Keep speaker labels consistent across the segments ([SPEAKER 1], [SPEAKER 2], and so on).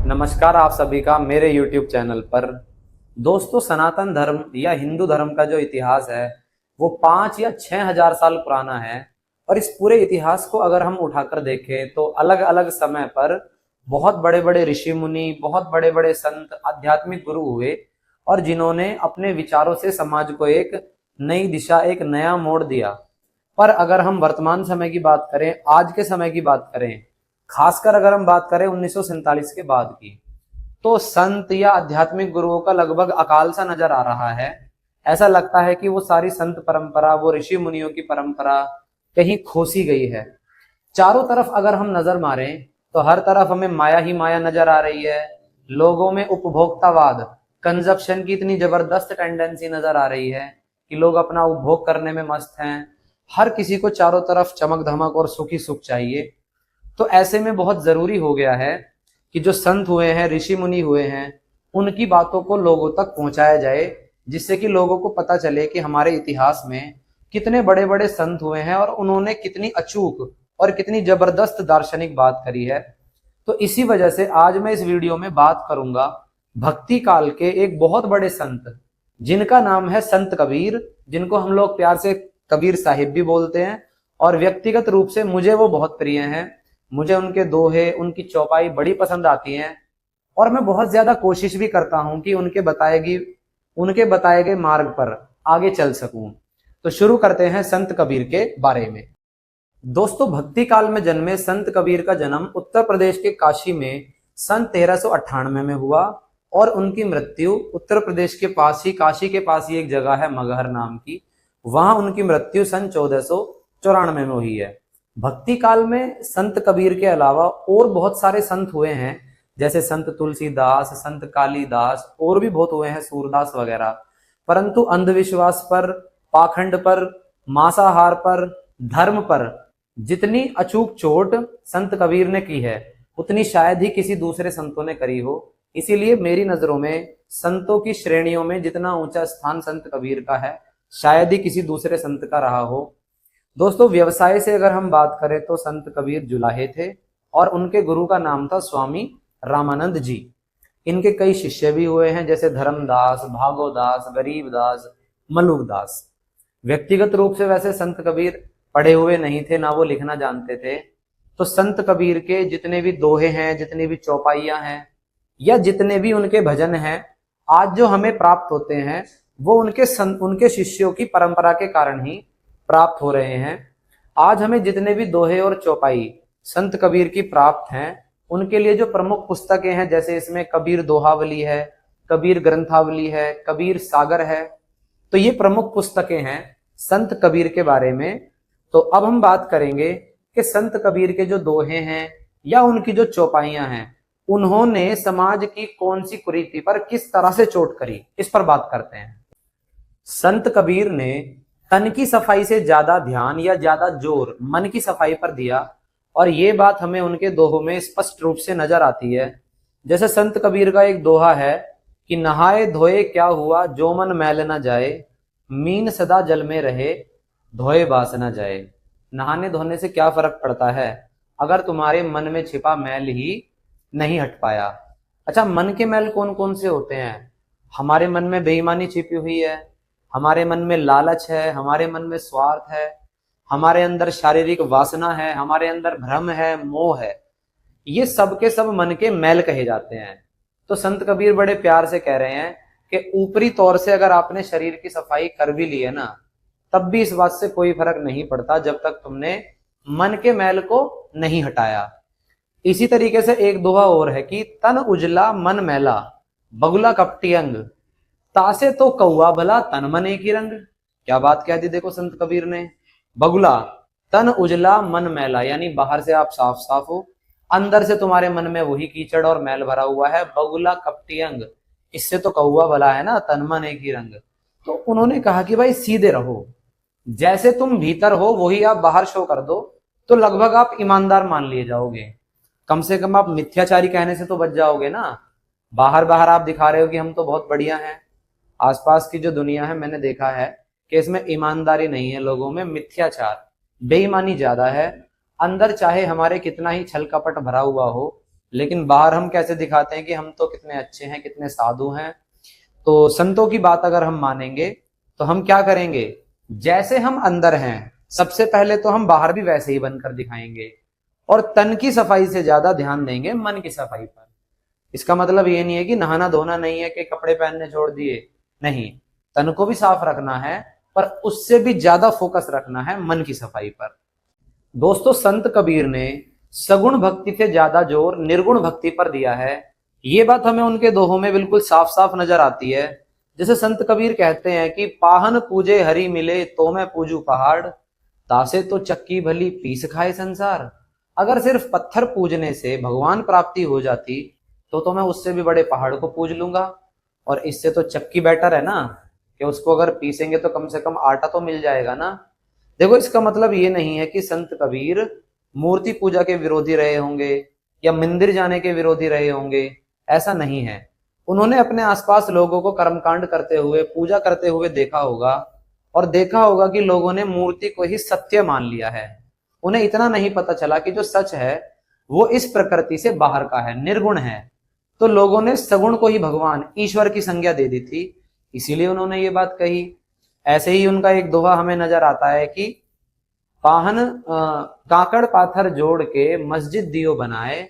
[SPEAKER 1] नमस्कार आप सभी का मेरे YouTube चैनल पर। दोस्तों, सनातन धर्म या हिंदू धर्म का जो इतिहास है वो 5 या 6 हजार साल पुराना है। और इस पूरे इतिहास को अगर हम उठाकर देखें तो अलग अलग समय पर बहुत बड़े बड़े ऋषि मुनि, बहुत बड़े बड़े संत, आध्यात्मिक गुरु हुए और जिन्होंने अपने विचारों से समाज को एक नई दिशा, एक नया मोड़ दिया। पर अगर हम वर्तमान समय की बात करें, आज के समय की बात करें, खासकर अगर हम बात करें 1947 के बाद की, तो संत या आध्यात्मिक गुरुओं का लगभग अकाल सा नजर आ रहा है। ऐसा लगता है कि वो सारी संत परंपरा, वो ऋषि मुनियों की परंपरा कहीं खोसी गई है। चारों तरफ अगर हम नजर मारें तो हर तरफ हमें माया ही माया नजर आ रही है। लोगों में उपभोक्तावाद, कंजप्शन की इतनी जबरदस्त टेंडेंसी नजर आ रही है कि लोग अपना उपभोग करने में मस्त हैं। हर किसी को चारों तरफ चमक धमक और सुखी सुख चाहिए। तो ऐसे में बहुत जरूरी हो गया है कि जो संत हुए हैं, ऋषि मुनि हुए हैं, उनकी बातों को लोगों तक पहुंचाया जाए, जिससे कि लोगों को पता चले कि हमारे इतिहास में कितने बड़े बड़े संत हुए हैं और उन्होंने कितनी अचूक और कितनी जबरदस्त दार्शनिक बात करी है। तो इसी वजह से आज मैं इस वीडियो में बात करूंगा भक्ति काल के एक बहुत बड़े संत, जिनका नाम है संत कबीर, जिनको हम लोग प्यार से कबीर साहिब भी बोलते हैं। और व्यक्तिगत रूप से मुझे वो बहुत प्रिय हैं। मुझे उनके दोहे, उनकी चौपाई बड़ी पसंद आती हैं और मैं बहुत ज्यादा कोशिश भी करता हूं कि उनके बताए गए मार्ग पर आगे चल सकूं। तो शुरू करते हैं संत कबीर के बारे में। दोस्तों, भक्ति काल में जन्मे संत कबीर का जन्म उत्तर प्रदेश के काशी में सन 1398 में हुआ और उनकी मृत्यु उत्तर प्रदेश के पास ही, काशी के पास ही एक जगह है मगहर नाम की, वहां उनकी मृत्यु सन 1494 में हुई है। भक्ति काल में संत कबीर के अलावा और बहुत सारे संत हुए हैं, जैसे संत तुलसीदास, संत कालीदास, और भी बहुत हुए हैं, सूरदास वगैरह। परंतु अंधविश्वास पर, पाखंड पर, मांसाहार पर, धर्म पर जितनी अचूक चोट संत कबीर ने की है उतनी शायद ही किसी दूसरे संतों ने करी हो। इसीलिए मेरी नजरों में संतों की श्रेणियों में जितना ऊंचा स्थान संत कबीर का है, शायद ही किसी दूसरे संत का रहा हो। दोस्तों, व्यवसाय से अगर हम बात करें तो संत कबीर जुलाहे थे और उनके गुरु का नाम था स्वामी रामानंद जी। इनके कई शिष्य भी हुए हैं, जैसे धर्मदास, भागोदास, गरीबदास, मलुकदास। व्यक्तिगत रूप से वैसे संत कबीर पढ़े हुए नहीं थे, ना वो लिखना जानते थे। तो संत कबीर के जितने भी दोहे हैं, जितनी भी चौपाइयां हैं, या जितने भी उनके भजन हैं, आज जो हमें प्राप्त होते हैं वो उनके शिष्यों की परंपरा के कारण ही प्राप्त हो रहे हैं। आज हमें जितने भी दोहे और चौपाई संत कबीर की प्राप्त हैं, उनके लिए जो प्रमुख पुस्तकें हैं, जैसे इसमें कबीर दोहावली है, कबीर ग्रंथावली है, कबीर सागर है, तो ये प्रमुख पुस्तकें हैं संत कबीर के बारे में। तो अब हम बात करेंगे कि संत कबीर के जो दोहे हैं या उनकी जो चौपाइयां हैं, उन्होंने समाज की कौन सी कुरीति पर किस तरह से चोट करी, इस पर बात करते हैं। संत कबीर ने तन की सफाई से ज्यादा ध्यान या ज्यादा जोर मन की सफाई पर दिया, और ये बात हमें उनके दोहों में स्पष्ट रूप से नजर आती है। जैसे संत कबीर का एक दोहा है कि नहाए धोए क्या हुआ, जो मन मैल न जाए, मीन सदा जल में रहे, धोए बास न जाए। नहाने धोने से क्या फर्क पड़ता है अगर तुम्हारे मन में छिपा मैल ही नहीं हट पाया। अच्छा, मन के मैल कौन कौन से होते हैं? हमारे मन में बेईमानी छिपी हुई है, हमारे मन में लालच है, हमारे मन में स्वार्थ है, हमारे अंदर शारीरिक वासना है, हमारे अंदर भ्रम है, मोह है। ये सब के सब मन के मैल कहे जाते हैं। तो संत कबीर बड़े प्यार से कह रहे हैं कि ऊपरी तौर से अगर आपने शरीर की सफाई कर भी ली है ना, तब भी इस बात से कोई फर्क नहीं पड़ता जब तक तुमने मन के मैल को नहीं हटाया। इसी तरीके से एक दोहा और है कि तन उजला मन मैला, बगुला कपटी अंग, तासे तो कौआ भला तन मन एक ही रंग। क्या बात कह दी देखो संत कबीर ने। बगुला, तन उजला मन मैला, यानी बाहर से आप साफ साफ हो, अंदर से तुम्हारे मन में वही कीचड़ और मैल भरा हुआ है। बगुला कपटी अंग, इससे तो कौआ भला है ना, तन मन एक ही रंग। तो उन्होंने कहा कि भाई सीधे रहो, जैसे तुम भीतर हो वही आप बाहर शो कर दो, तो लगभग आप ईमानदार मान लिए जाओगे। कम से कम आप मिथ्याचारी कहने से तो बच जाओगे ना। बाहर बाहर आप दिखा रहे हो कि हम तो बहुत बढ़िया हैं, आसपास की जो दुनिया है मैंने देखा है कि इसमें ईमानदारी नहीं है, लोगों में मिथ्याचार, बेईमानी ज्यादा है। अंदर चाहे हमारे कितना ही छल कपट भरा हुआ हो, लेकिन बाहर हम कैसे दिखाते हैं कि हम तो कितने अच्छे हैं, कितने साधु हैं। तो संतों की बात अगर हम मानेंगे तो हम क्या करेंगे, जैसे हम अंदर हैं सबसे पहले तो हम बाहर भी वैसे ही बनकर दिखाएंगे, और तन की सफाई से ज्यादा ध्यान देंगे मन की सफाई पर। इसका मतलब ये नहीं है कि नहाना धोना नहीं है, कि कपड़े पहनने छोड़ दिए, नहीं, तन को भी साफ रखना है, पर उससे भी ज्यादा फोकस रखना है मन की सफाई पर। दोस्तों, संत कबीर ने सगुण भक्ति से ज्यादा जोर निर्गुण भक्ति पर दिया है। ये बात हमें उनके दोहों में बिल्कुल साफ साफ नजर आती है। जैसे संत कबीर कहते हैं कि पाहन पूजे हरि मिले तो मैं पूजू पहाड़, तासे तो चक्की भली पीस खाए संसार। अगर सिर्फ पत्थर पूजने से भगवान प्राप्ति हो जाती तो मैं उससे भी बड़े पहाड़ को पूज लूंगा, और इससे तो चक्की बेटर है ना, कि उसको अगर पीसेंगे तो कम से कम आटा तो मिल जाएगा ना। देखो, इसका मतलब ये नहीं है कि संत कबीर मूर्ति पूजा के विरोधी रहे होंगे या मंदिर जाने के विरोधी रहे होंगे, ऐसा नहीं है। उन्होंने अपने आसपास लोगों को कर्मकांड करते हुए, पूजा करते हुए देखा होगा, और देखा होगा कि लोगों ने मूर्ति को ही सत्य मान लिया है। उन्हें इतना नहीं पता चला कि जो सच है वो इस प्रकृति से बाहर का है, निर्गुण है। तो लोगों ने सगुण को ही भगवान ईश्वर की संज्ञा दे दी थी, इसीलिए उन्होंने ये बात कही। ऐसे ही उनका एक दोहा हमें नजर आता है कि पाहन काकड़ पाथर जोड़ के मस्जिद दियो बनाए,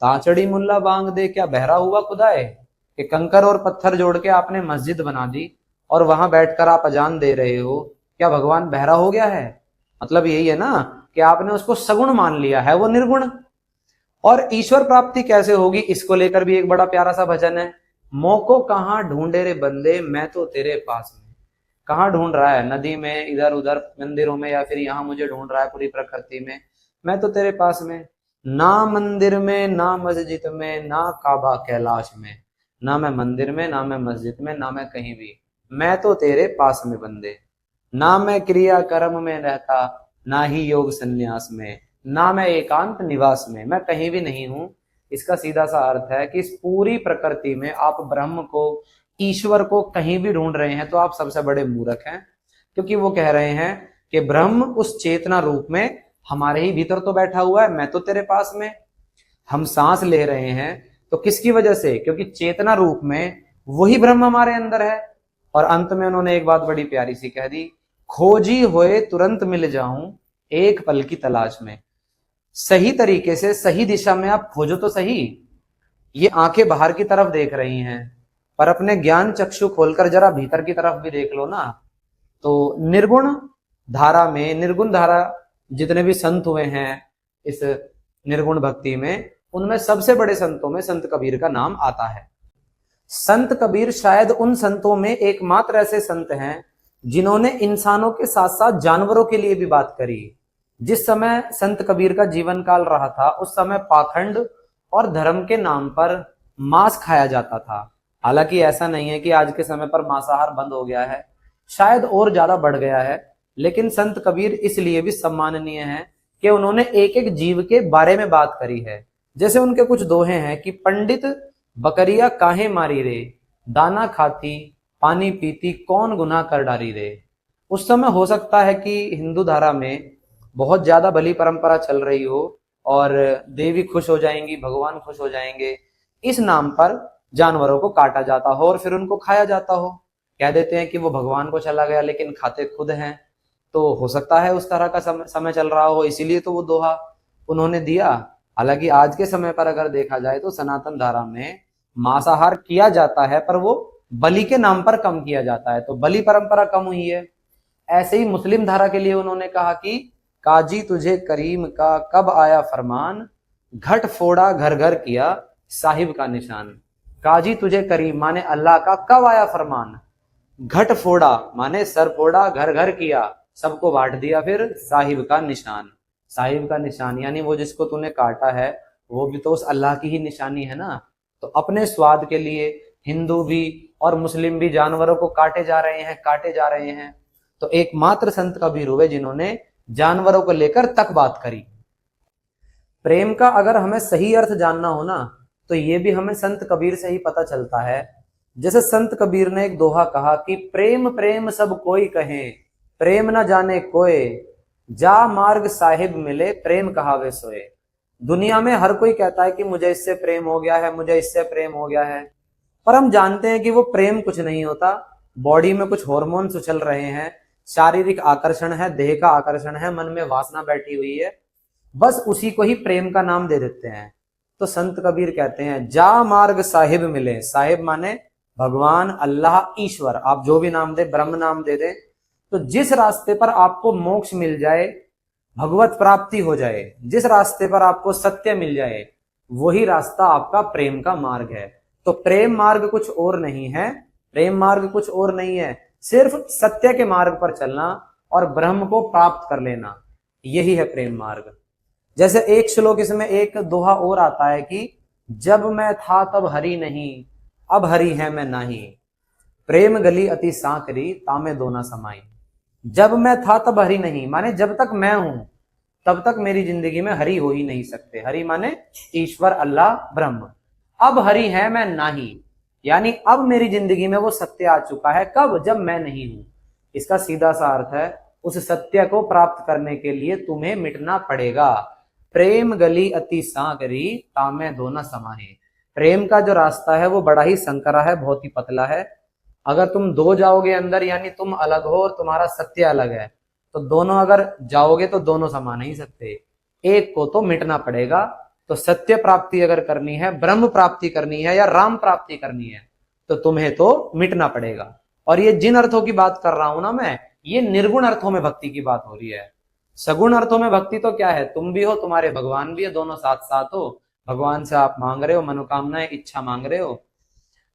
[SPEAKER 1] ताचड़ी मुल्ला बांग दे क्या बहरा हुआ खुदाए। कि कंकर और पत्थर जोड़ के आपने मस्जिद बना दी और वहां बैठकर आप अजान दे रहे हो, क्या भगवान बहरा हो गया है? मतलब यही है ना कि आपने उसको सगुण मान लिया है, वो निर्गुण। और ईश्वर प्राप्ति कैसे होगी, इसको लेकर भी एक बड़ा प्यारा सा भजन है। मोको कहाँ ढूंढे रे बंदे, मैं तो तेरे पास में। कहाँ ढूंढ रहा है? नदी में, इधर उधर मंदिरों में, या फिर यहाँ मुझे ढूंढ रहा है पूरी प्रकृति में? मैं तो तेरे पास में। ना मंदिर में, ना मस्जिद में, ना काबा कैलाश में, ना मैं मंदिर में, ना मैं मस्जिद में, ना मैं कहीं भी, मैं तो तेरे पास में बंदे। ना मैं क्रिया कर्म में रहता, ना ही योग संन्यास में, ना मैं एकांत निवास में, मैं कहीं भी नहीं हूं। इसका सीधा सा अर्थ है कि इस पूरी प्रकृति में आप ब्रह्म को, ईश्वर को कहीं भी ढूंढ रहे हैं तो आप सबसे बड़े मूर्ख हैं, क्योंकि वो कह रहे हैं कि ब्रह्म उस चेतना रूप में हमारे ही भीतर तो बैठा हुआ है, मैं तो तेरे पास में। हम सांस ले रहे हैं तो किसकी वजह से? क्योंकि चेतना रूप में वही ब्रह्म हमारे अंदर है। और अंत में उन्होंने एक बात बड़ी प्यारी सी कह दी, खोजी होए तुरंत मिल जाऊं एक पल की तलाश में। सही तरीके से सही दिशा में आप खोजो तो सही। ये आंखें बाहर की तरफ देख रही हैं, पर अपने ज्ञान चक्षु खोलकर जरा भीतर की तरफ भी देख लो ना। तो निर्गुण धारा में, निर्गुण धारा जितने भी संत हुए हैं इस निर्गुण भक्ति में, उनमें सबसे बड़े संतों में संत कबीर का नाम आता है। संत कबीर शायद उन संतों में एकमात्र ऐसे संत हैं जिन्होंने इंसानों के साथ साथ जानवरों के लिए भी बात करी। जिस समय संत कबीर का जीवन काल रहा था उस समय पाखंड और धर्म के नाम पर मांस खाया जाता था। हालांकि ऐसा नहीं है कि आज के समय पर मांसाहार बंद हो गया है, शायद और ज्यादा बढ़ गया है, लेकिन संत कबीर इसलिए भी सम्माननीय है कि उन्होंने एक एक जीव के बारे में बात करी है। जैसे उनके कुछ दोहे हैं कि पंडित बकरिया काहे मारी रे, दाना खाती पानी पीती कौन गुनाह कर डारी रे। उस समय हो सकता है कि हिंदू धारा में बहुत ज्यादा बलि परंपरा चल रही हो और देवी खुश हो जाएंगी, भगवान खुश हो जाएंगे, इस नाम पर जानवरों को काटा जाता हो और फिर उनको खाया जाता हो। कह देते हैं कि वो भगवान को चला गया लेकिन खाते खुद हैं। तो हो सकता है उस तरह का समय चल रहा हो, इसीलिए तो वो दोहा उन्होंने दिया। हालांकि आज के समय पर अगर देखा जाए तो सनातन धारा में मांसाहार किया जाता है, पर वो बलि के नाम पर कम किया जाता है, तो बलि परंपरा कम हुई है। ऐसे ही मुस्लिम धारा के लिए उन्होंने कहा कि काजी तुझे करीम का कब आया फरमान, घट फोड़ा घर घर किया साहिब का निशान। काजी तुझे करीम माने अल्लाह का कब आया फरमान, घट फोड़ा माने सर फोड़ा, घर घर किया सबको बांट दिया, फिर साहिब का निशान। साहिब का निशान यानी वो जिसको तूने काटा है वो भी तो उस अल्लाह की ही निशानी है ना। तो अपने स्वाद के लिए हिंदू भी और मुस्लिम भी जानवरों को काटे जा रहे हैं, काटे जा रहे हैं। तो एकमात्र संत कबीर हुए जिन्होंने जानवरों को लेकर तक बात करी। प्रेम का अगर हमें सही अर्थ जानना हो ना तो ये भी हमें संत कबीर से ही पता चलता है। जैसे संत कबीर ने एक दोहा कहा कि प्रेम प्रेम सब कोई कहे, प्रेम न जाने कोय, जा मार्ग साहिब मिले प्रेम कहावे सोए। दुनिया में हर कोई कहता है कि मुझे इससे प्रेम हो गया है, मुझे इससे प्रेम हो गया है, पर हम जानते हैं कि वो प्रेम कुछ नहीं होता। बॉडी में कुछ हॉर्मोन्स उछल रहे हैं, शारीरिक आकर्षण है, देह का आकर्षण है, मन में वासना बैठी हुई है, बस उसी को ही प्रेम का नाम दे देते हैं। तो संत कबीर कहते हैं, जा मार्ग साहिब मिले, साहिब माने भगवान, अल्लाह, ईश्वर, आप जो भी नाम दे, ब्रह्म नाम दे दे, तो जिस रास्ते पर आपको मोक्ष मिल जाए, भगवत प्राप्ति हो जाए, जिस रास्ते पर आपको सत्य मिल जाए, वही रास्ता आपका प्रेम का मार्ग है। तो प्रेम मार्ग कुछ और नहीं है, प्रेम मार्ग कुछ और नहीं है, सिर्फ सत्य के मार्ग पर चलना और ब्रह्म को प्राप्त कर लेना, यही है प्रेम मार्ग। जैसे एक श्लोक इसमें एक दोहा और आता है कि जब मैं था तब हरि नहीं, अब हरि है मैं नाही, प्रेम गली अति सांकरी, तामे दोना समाई। जब मैं था तब हरि नहीं, माने जब तक मैं हूं तब तक मेरी जिंदगी में हरि हो ही नहीं सकते। हरि माने ईश्वर, अल्लाह, ब्रह्म। अब हरि है मैं नाही, यानी अब मेरी जिंदगी में वो सत्य आ चुका है। कब? जब मैं नहीं हूं। इसका सीधा सा अर्थ है, उस सत्य को प्राप्त करने के लिए तुम्हें मिटना पड़ेगा। प्रेम गली अति सांकरी, तामे दोना समाहे। प्रेम का जो रास्ता है वो बड़ा ही संकरा है, बहुत ही पतला है। अगर तुम दो जाओगे अंदर, यानी तुम अलग हो और तुम्हारा सत्य अलग है, तो दोनों अगर जाओगे तो दोनों समा नहीं सकते, एक को तो मिटना पड़ेगा। तो सत्य प्राप्ति अगर करनी है, ब्रह्म प्राप्ति करनी है या राम प्राप्ति करनी है, तो तुम्हें तो मिटना पड़ेगा। और ये जिन अर्थों की बात कर रहा हूं ना मैं, ये निर्गुण अर्थों में भक्ति की बात हो रही है। सगुण अर्थों में भक्ति तो क्या है, तुम भी हो, तुम्हारे भगवान भी है, दोनों साथ साथ हो, भगवान से आप मांग रहे हो, मनोकामनाएं, इच्छा मांग रहे हो।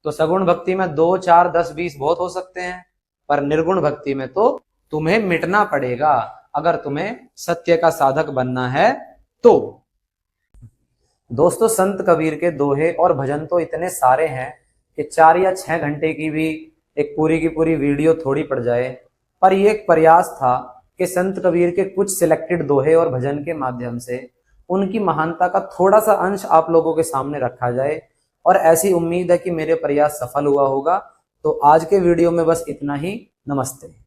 [SPEAKER 1] तो सगुण भक्ति में 2, 4, 10, 20 बहुत हो सकते हैं, पर निर्गुण भक्ति में तो तुम्हें मिटना पड़ेगा अगर तुम्हें सत्य का साधक बनना है तो। दोस्तों, संत कबीर के दोहे और भजन तो इतने सारे हैं कि 4 या 6 घंटे की भी एक पूरी की पूरी वीडियो थोड़ी पड़ जाए, पर ये एक प्रयास था कि संत कबीर के कुछ सिलेक्टेड दोहे और भजन के माध्यम से उनकी महानता का थोड़ा सा अंश आप लोगों के सामने रखा जाए। और ऐसी उम्मीद है कि मेरे प्रयास सफल हुआ होगा। तो आज के वीडियो में बस इतना ही। नमस्ते।